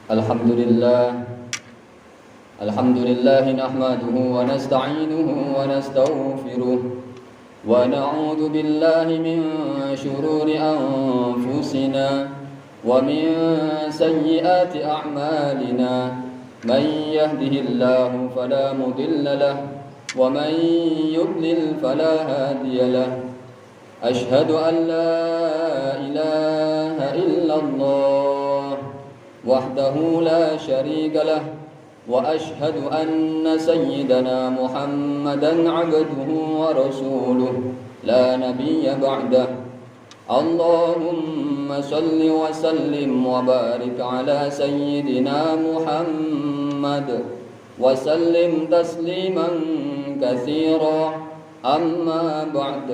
Alhamdulillah nahmaduhu wa nasta'inuhu wa nastaghfiruh wa na'udzu billahi min shururi anfusina wa min sayyiati a'malina man yahdihillahu fala mudilla lahu wa man yudlil fala hadiya lahu ashhadu an la ilaha illallah wahdahu la syarika lah wa ashhadu anna sayyidana Muhammadan abduhu wa rasuluh la nabiyya ba'dah. Allahumma salli wa sallim wa barik ala sayyidina Muhammad wa sallim tasliman katsira amma ba'd.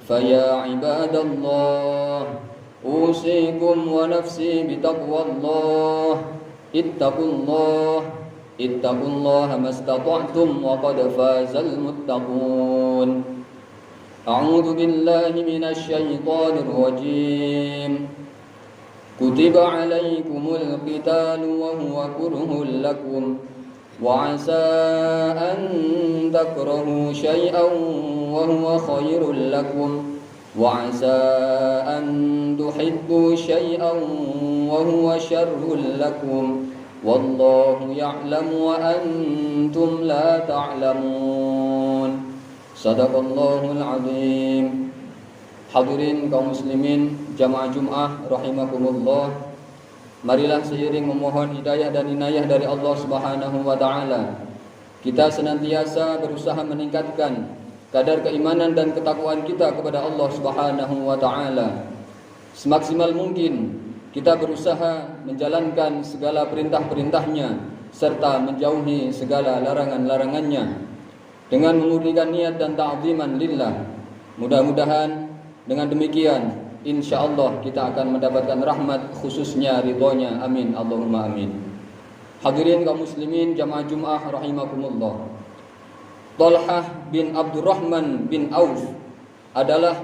Faya ibadallah أوصيكم ونفسي بتقوى الله اتقوا الله ما استطعتم وقد فاز المتقون أعوذ بالله من الشيطان الرجيم كتب عليكم القتال وهو كره لكم وعسى أن تكرهوا شيئا وهو خير لكم وعسى أن تحبوا شيئا وهو شر لكم والله يعلم وأنتم لا تعلمون. صدق الله العظيم. Hadirin kaum muslimin jamaah Jumat rahimakumullah, marilah seiring memohon hidayah dan inayah dari Allah Subhanahu wa taala, kita senantiasa berusaha meningkatkan kadar keimanan dan ketakwaan kita kepada Allah Subhanahu wa taala. Semaksimal mungkin kita berusaha menjalankan segala perintah-perintahnya serta menjauhi segala larangan-larangannya dengan memurnikan niat dan ta'ziman lillah. Mudah-mudahan dengan demikian insyaallah kita akan mendapatkan rahmat khususnya ridhonya. Amin Allahumma amin. Hadirin kaum muslimin jamaah Jumat rahimakumullah, Thalhah bin Abdurrahman bin Auf adalah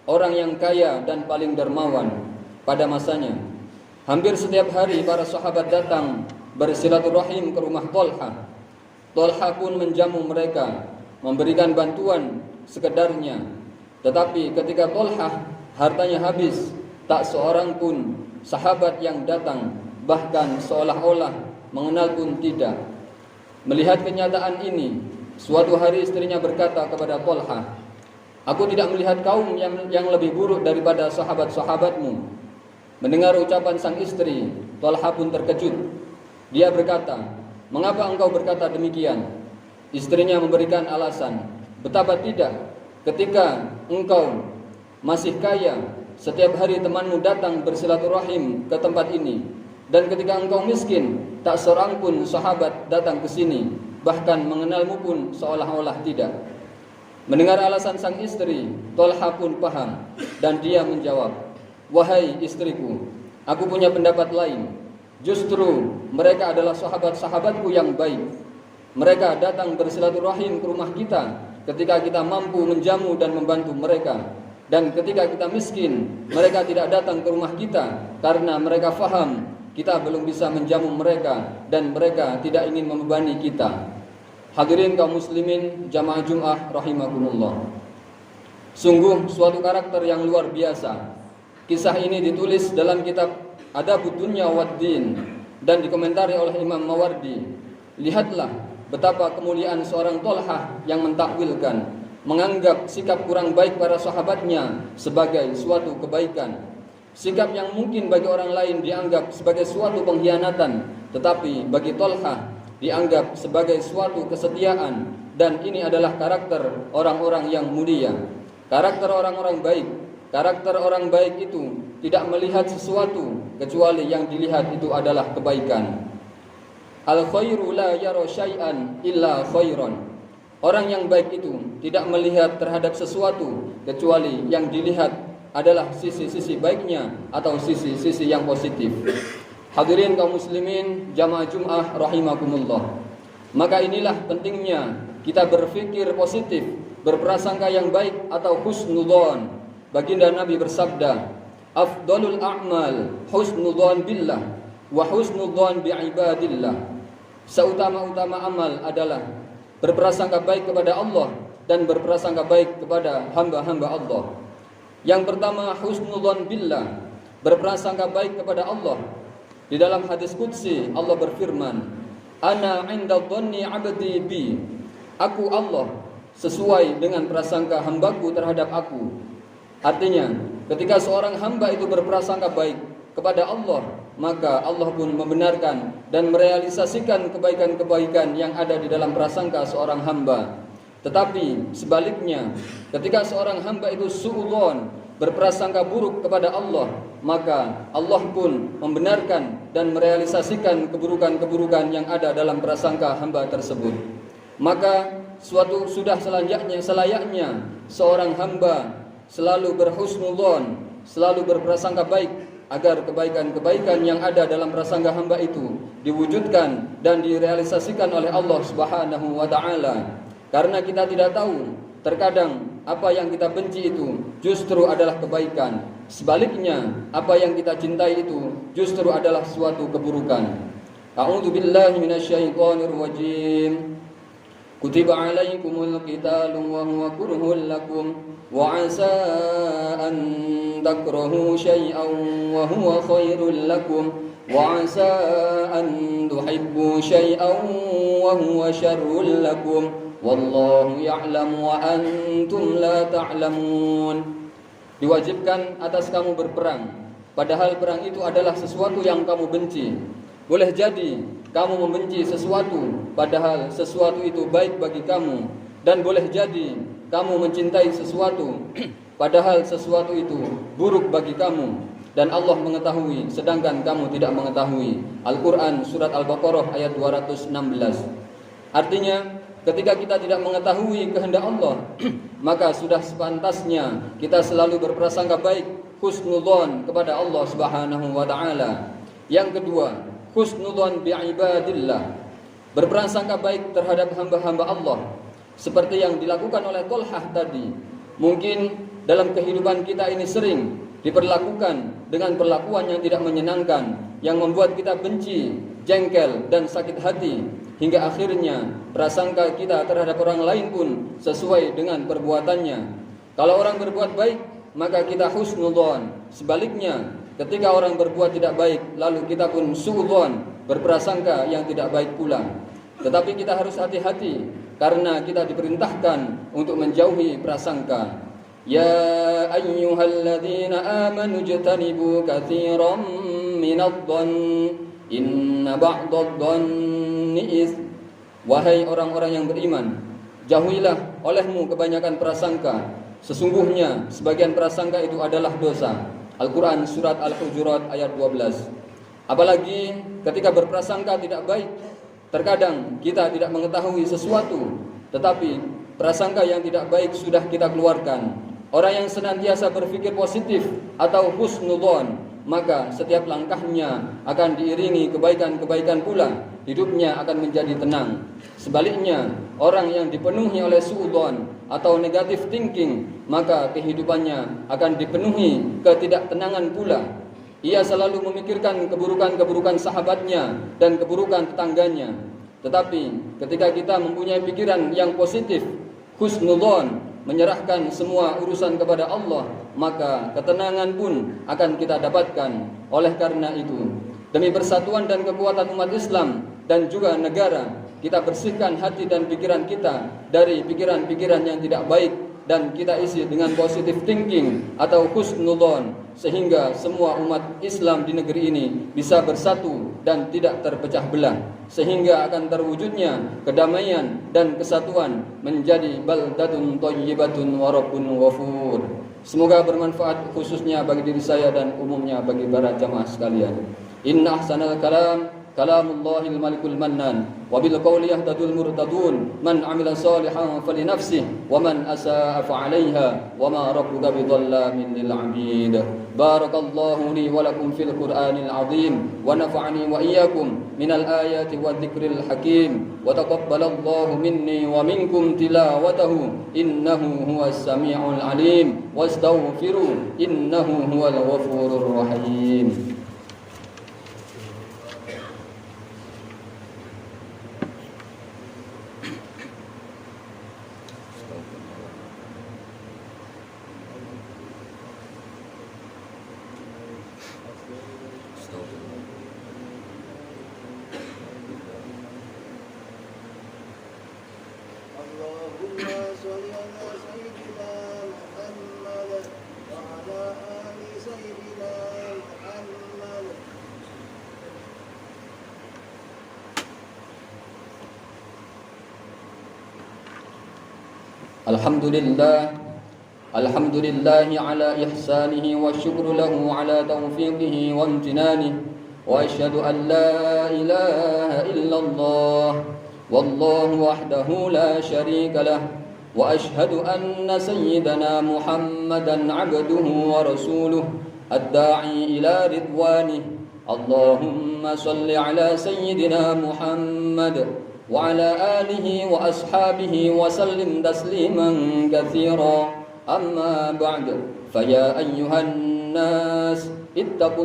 orang yang kaya dan paling dermawan pada masanya. Hampir setiap hari para sahabat datang bersilaturahim ke rumah Thalhah. Thalhah pun menjamu mereka, memberikan bantuan sekedarnya. Tetapi ketika Thalhah hartanya habis, tak seorang pun sahabat yang datang, bahkan seolah-olah mengenal pun tidak. Melihat kenyataan ini, suatu hari istrinya berkata kepada Thalhah, "Aku tidak melihat kaum yang lebih buruk daripada sahabat-sahabatmu." Mendengar ucapan sang istri, Thalhah pun terkejut. Dia berkata, "Mengapa engkau berkata demikian?" Istrinya memberikan alasan, "Betapa tidak, ketika engkau masih kaya, setiap hari temanmu datang bersilaturahim ke tempat ini, dan ketika engkau miskin, tak seorang pun sahabat datang ke sini, bahkan mengenalmu pun seolah-olah tidak." Mendengar alasan sang istri, Thalhah pun paham dan dia menjawab, "Wahai istriku, aku punya pendapat lain. Justru mereka adalah sahabat-sahabatku yang baik. Mereka datang bersilaturahim ke rumah kita ketika kita mampu menjamu dan membantu mereka. Dan ketika kita miskin, mereka tidak datang ke rumah kita karena mereka faham kita belum bisa menjamu mereka dan mereka tidak ingin membebani kita." Hadirin kaum muslimin jamaah Jumat rahimakumullah, sungguh suatu karakter yang luar biasa. Kisah ini ditulis dalam kitab Adabud Dunya Waddin dan dikomentari oleh Imam Mawardi. Lihatlah betapa kemuliaan seorang Thalhah yang mentakwilkan, menganggap sikap kurang baik para sahabatnya sebagai suatu kebaikan. Sikap yang mungkin bagi orang lain dianggap sebagai suatu pengkhianatan, tetapi bagi Thalhah dianggap sebagai suatu kesetiaan. Dan ini adalah karakter orang-orang yang mulia, karakter orang-orang baik. Karakter orang baik itu tidak melihat sesuatu kecuali yang dilihat itu adalah kebaikan. Al-khairu la yara syai'an illa khairan. Orang yang baik itu tidak melihat terhadap sesuatu kecuali yang dilihat adalah sisi-sisi baiknya atau sisi-sisi yang positif. Hadirin kaum muslimin jamaah Jumat rahimakumullah, maka inilah pentingnya kita berpikir positif, berprasangka yang baik atau husnudzon. Baginda Nabi bersabda, "Afdalul a'mal husnudzon billah." wa husnul dzan bi ibadillah. Seutama-utama amal adalah berprasangka baik kepada Allah dan berprasangka baik kepada hamba-hamba Allah. Yang pertama, husnul dzan billah, berprasangka baik kepada Allah. Di dalam hadis qudsi Allah berfirman, "Ana 'inda dhanni 'abdi bi." Aku Allah sesuai dengan prasangka hambaku terhadap aku. Artinya, ketika seorang hamba itu berprasangka baik kepada Allah, maka Allah pun membenarkan dan merealisasikan kebaikan-kebaikan yang ada di dalam prasangka seorang hamba. Tetapi sebaliknya, ketika seorang hamba itu su'udzon, berprasangka buruk kepada Allah, maka Allah pun membenarkan dan merealisasikan keburukan-keburukan yang ada dalam prasangka hamba tersebut. Maka sudah selayaknya seorang hamba selalu berhusnudzon, selalu berprasangka baik agar kebaikan-kebaikan yang ada dalam prasangka hamba itu diwujudkan dan direalisasikan oleh Allah Subhanahu wa taala. Karena kita tidak tahu, terkadang apa yang kita benci itu justru adalah kebaikan. Sebaliknya, apa yang kita cintai itu justru adalah suatu keburukan. A'udzu billahi minasyaitonir rajim. Kutiba 'alaikumul qitalu wa huwa kurhul lakum wa 'asa an takrahu syai'an wa huwa khairul lakum wa 'asa an tuhibbu syai'an wa huwa syarrul lakum. Wallahu ya'lamu wa antum la ta'lamun. Diwajibkan atas kamu berperang, padahal perang itu adalah sesuatu yang kamu benci. Boleh jadi kamu membenci sesuatu, padahal sesuatu itu baik bagi kamu. Dan boleh jadi kamu mencintai sesuatu, padahal sesuatu itu buruk bagi kamu. Dan Allah mengetahui, sedangkan kamu tidak mengetahui. Al-Quran Surat Al-Baqarah ayat 216. Artinya, ketika kita tidak mengetahui kehendak Allah, maka sudah sepantasnya kita selalu berprasangka baik, husnudzon kepada Allah Subhanahu wa taala. Yang kedua, husnudzon bi ibadillah, berprasangka baik terhadap hamba-hamba Allah, seperti yang dilakukan oleh Tolhah tadi. Mungkin dalam kehidupan kita ini sering diperlakukan dengan perlakuan yang tidak menyenangkan, yang membuat kita benci, jengkel, dan sakit hati, hingga akhirnya prasangka kita terhadap orang lain pun sesuai dengan perbuatannya. Kalau orang berbuat baik, maka kita husnudzon. Sebaliknya, ketika orang berbuat tidak baik, lalu kita pun suudzon, berprasangka yang tidak baik pula. Tetapi kita harus hati-hati, karena kita diperintahkan untuk menjauhi prasangka. Ya ayyuhalladzina amanu jtanibu katsiran minadh-dhanni inna ba'dadh-dhanni its. Wahai orang-orang yang beriman, jauhilah olehmu kebanyakan prasangka. Sesungguhnya sebagian prasangka itu adalah dosa. Al-Quran Surat Al-Hujurat ayat 12. Apalagi ketika berprasangka tidak baik, terkadang kita tidak mengetahui sesuatu, tetapi prasangka yang tidak baik sudah kita keluarkan. Orang yang senantiasa berpikir positif atau husnudzon, maka setiap langkahnya akan diiringi kebaikan-kebaikan pula. Hidupnya akan menjadi tenang. Sebaliknya, orang yang dipenuhi oleh suudzon atau negative thinking, maka kehidupannya akan dipenuhi ketidaktenangan pula. Ia selalu memikirkan keburukan-keburukan sahabatnya dan keburukan tetangganya. Tetapi ketika kita mempunyai pikiran yang positif, husnudzon, menyerahkan semua urusan kepada Allah, maka ketenangan pun akan kita dapatkan. Oleh karena itu, demi persatuan dan kekuatan umat Islam dan juga negara, kita bersihkan hati dan pikiran kita dari pikiran-pikiran yang tidak baik, dan kita isi dengan positive thinking atau husnudzon, sehingga semua umat Islam di negeri ini bisa bersatu dan tidak terpecah belah, sehingga akan terwujudnya kedamaian dan kesatuan menjadi baldatun thayyibatun wa rabbun ghafur. Semoga bermanfaat khususnya bagi diri saya dan umumnya bagi para jamaah sekalian. Inna ahsanal kalam kalamullahil malikul mannan wa bil qawli yahtadul murtadun man amila salihan falinafsihi wa man asaa fa 'alaiha wa ma rabbuka bidhallamin lil 'abid. Barakallahu li wa lakum fil Qur'anil 'azim wa nafa'ani wa iyyakum minal ayati wadh-dhikril hakim wa taqabbalallahu minni wa minkum tilawatahu innahu huwas samiul 'alim wastaghfiru innahu huwal ghafurur rahim. الحمد لله الحمد لله على إحسانه والشكر له على توفيقه وامتنانه وأشهد أن لا إله إلا الله والله وحده لا شريك له وأشهد أن سيدنا محمدا عبده ورسوله الداعي إلى رضوانه اللهم صل على سيدنا محمد وعلى آله وأصحابه وسلم تسليما كثيرا أما بعد فيا أيها الناس اتقوا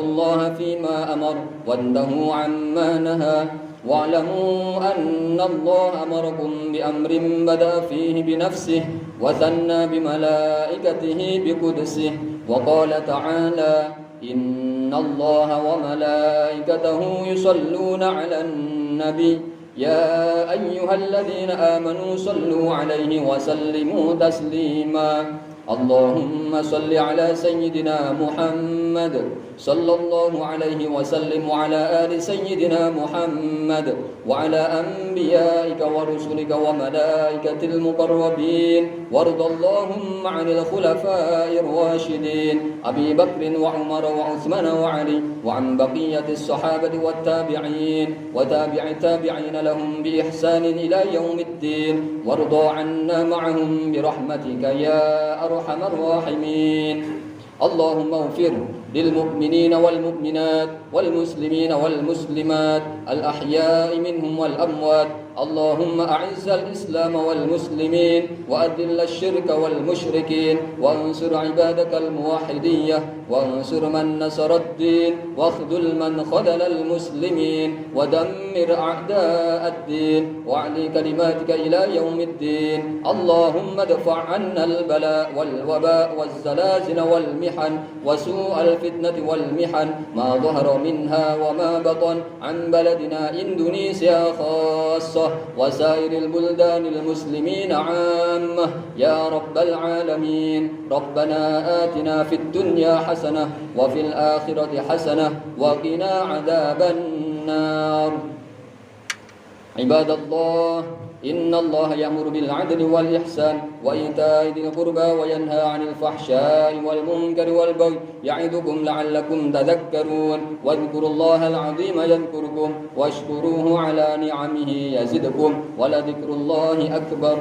الله فيما أمر وانتهوا عما نهى واعلموا أن الله أمركم بأمر بدأ فيه بنفسه وثنى بملائكته بقدسه وقال تعالى إن الله وملائكته يصلون على النبي يا أيها الذين آمنوا صلوا عليه وسلموا تسليما اللهم صل على سيدنا محمد صلى الله عليه وسلم وعلى آل سيدنا محمد وعلى أنبيائك ورسلك وملائكة المقربين وارض اللهم عن الخلفاء الراشدين أبي بكر وعمر وعثمان وعلي وعن بقية الصحابة والتابعين وتابع التابعين لهم بإحسان إلى يوم الدين وارض عنا معهم برحمتك يا أرحم الراحمين اللهم اغفر للمؤمنين والمؤمنات والمسلمين والمسلمات الأحياء منهم والأموات اللهم أعز الإسلام والمسلمين وأذل الشرك والمشركين وانصر عبادك الموحدية وانصر من نصر الدين واخذل من خذل المسلمين ودمر أعداء الدين واعلي كلماتك إلى يوم الدين اللهم ادفع عنا البلاء والوباء والزلازل والمحن وسوء الفتنة والمحن ما ظهر منها وما بطن عن بلدنا إندونيسيا خاصة وسائر البلدان المسلمين عامة يا رب العالمين ربنا آتنا في الدنيا حسنة وفي الآخرة حسنة وقنا عذاب النار عباد الله إن الله يأمر بالعدل والإحسان وإيتاء ذي القربى وينهى عن الفحشاء والمنكر والبغي يعظكم لعلكم تذكرون واذكروا الله العظيم يذكركم واشكروه على نعمه يزدكم ولذكر الله أكبر